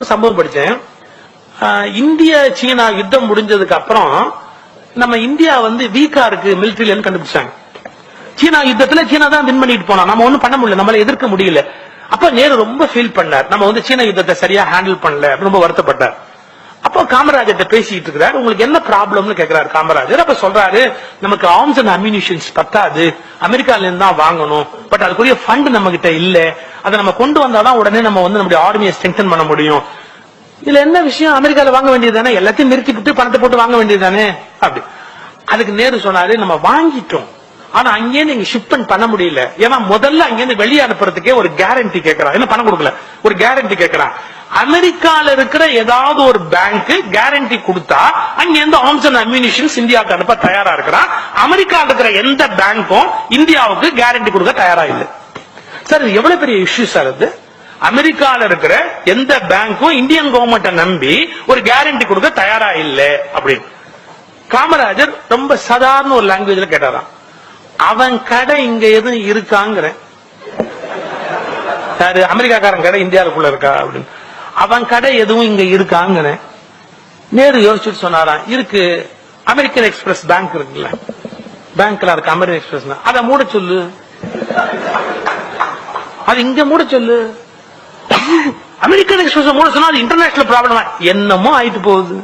சம்பவம் படிச்சேன். இந்திய சீனா யுத்தம் முடிஞ்சதுக்கு அப்புறம் நம்ம இந்தியா வீக்கா இருக்கு மிலிட்டரியில கண்டுபிடிச்சாங்க. சீனா யுத்தத்துல சீனா தான் வின் பண்ணிட்டு போனோம், நம்ம ஒண்ணும் பண்ண முடியல, நம்மள எதிர்க்க முடியல. அப்ப நேரு ரொம்ப ஃபீல் பண்ணார், நம்ம சீனா யுத்தத்தை சரியா ஹேண்டில் பண்ணல, ரொம்ப வருத்தப்பட்டார். அப்போ காமராஜர்கிட்ட பேசிட்டு இருக்கிறார், உங்களுக்கு என்ன ப்ராப்ளம்னு கேட்கிறாரு காமராஜர். அப்ப சொல்றாரு, நமக்கு ஆர்ம்ஸ் அண்ட் அம்யூனிஷன்ஸ் பத்தாது, அமெரிக்கால இருந்து தான் வாங்கணும், பட் அதுக்குரிய ஃபண்ட் நம்ம கிட்ட இல்ல, அதை நம்ம கொண்டு வந்தாதான் உடனே நம்ம நம்முடைய ஆர்மியை ஸ்ட்ரெங்தன் பண்ண முடியும். இதுல என்ன விஷயம், அமெரிக்கால வாங்க வேண்டியது தானே, எல்லாத்தையும் நிறுத்தி விட்டு பணத்தை போட்டு வாங்க வேண்டியது தானே அப்படி. அதுக்கு நேரு சொன்னாரு, நம்ம வாங்கிட்டோம், ஆனா அங்கே நீங்க ஷிப்மெண்ட் பண்ண முடியல, ஏன்னா முதல்ல அங்கிருந்து வெளியே அனுப்புறதுக்கே ஒரு கேரண்டி கேட்கறான், என்ன பணம் கொடுக்கல, ஒரு கேரண்டி கேட்கறான். அமெரிக்கால இருக்கிற ஏதாவது ஒரு பேங்க் கேரண்டி கொடுத்தா அங்கிருந்து ஆர்ம்ஸ் அண்ட் அம்யூனிஷன்ஸ் இந்தியாவுக்கு அனுப்ப தயாரா இருக்கிறான். அமெரிக்கால இருக்கிற எந்த பேங்கும் இந்தியாவுக்கு கேரண்டி கொடுக்க தயாரா இல்லை. சார் இது எவ்வளவு பெரிய இஷ்யூ சார் இது. அமெரிக்கால இருக்கிற எந்த பேங்கும் இந்தியன் கவர்மெண்ட் நம்பி ஒரு கேரண்டி கொடுக்க தயாரா இல்லை அப்படின்னு. காமராஜர் ரொம்ப சாதாரண ஒரு லாங்குவேஜ்ல கேட்டாராம், அவன் கடை இங்க எதுவும் இருக்காங்கிற, யாரு அமெரிக்காக்காரன் கடை இந்தியாவுக்குள்ள இருக்கா அப்படின்னு. அவன் கடை எதுவும் இங்க இருக்காங்கிற. நேரு யோசிச்சுட்டு சொன்னாராம், இருக்கு, அமெரிக்கன் எக்ஸ்பிரஸ் பேங்க் இருக்குல்ல, பேங்க்ல இருக்கு அமெரிக்கன் எக்ஸ்பிரஸ், அதை மூட சொல்லு, அது இங்க மூட சொல்லு. அமெரிக்கன் எக்ஸ்பிரஸ் மூட சொன்னா அது இன்டர்நேஷனல் ப்ராப்ளம் என்னமோ ஆயிட்டு போகுது.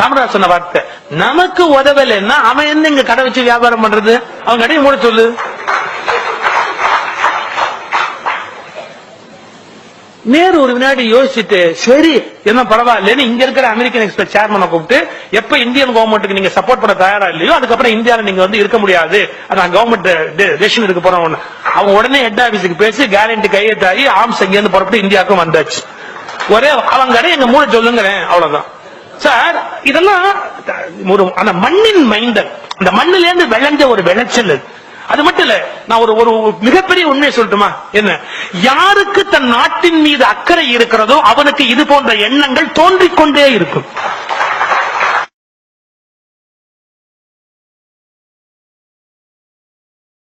காமராஜ் சொன்ன வார்த்தை, நமக்கு உதவலைன்னா அவன் என்ன இங்க கடை வச்சு வியாபாரம் பண்றது, அவன் கடையை மூட சொல்லு. நேரு ஒரு வினாடி யோசிச்சுட்டு, சரி என்ன பரவாயில்லன்னு இங்க இருக்கிற அமெரிக்கன் எக்ஸ்பிரஸ் சேர்மனை கூப்பிட்டு, எப்ப இந்தியன் கவர்மெண்ட்டுக்கு நீங்க சப்போர்ட் பண்ண தயாரா இல்லையோ அதுக்கப்புறம் இந்தியாவில நீங்க இருக்க முடியாது, அதான் கவர்மெண்ட் டெசிஷன் எடுக்க போறோம். அவங்க உடனே ஹெட் ஆபீஸுக்கு பேசி கேரண்டி கையெழுத்தாகி ஆர்ம்ஸ் இங்க இருந்து புறப்பட்டு இந்தியாவுக்கும் வந்தாச்சு. ஒரே அவங்க கடை எங்க மூட சொல்லுங்கிறேன், அவ்வளவுதான் சார். இதெல்லாம் அந்த மண்ணின் மைந்தன், அந்த மண்ணில இருந்து விளைஞ்ச ஒரு விளைச்சல். அது மட்டும் இல்ல, நான் ஒரு மிகப்பெரிய உண்மையை சொல்லட்டுமா, என்ன, யாருக்கு தன் நாட்டின் மீது அக்கறை இருக்கிறதோ அவனுக்கு இது போன்ற எண்ணங்கள் தோன்றிக்கொண்டே இருக்கும்.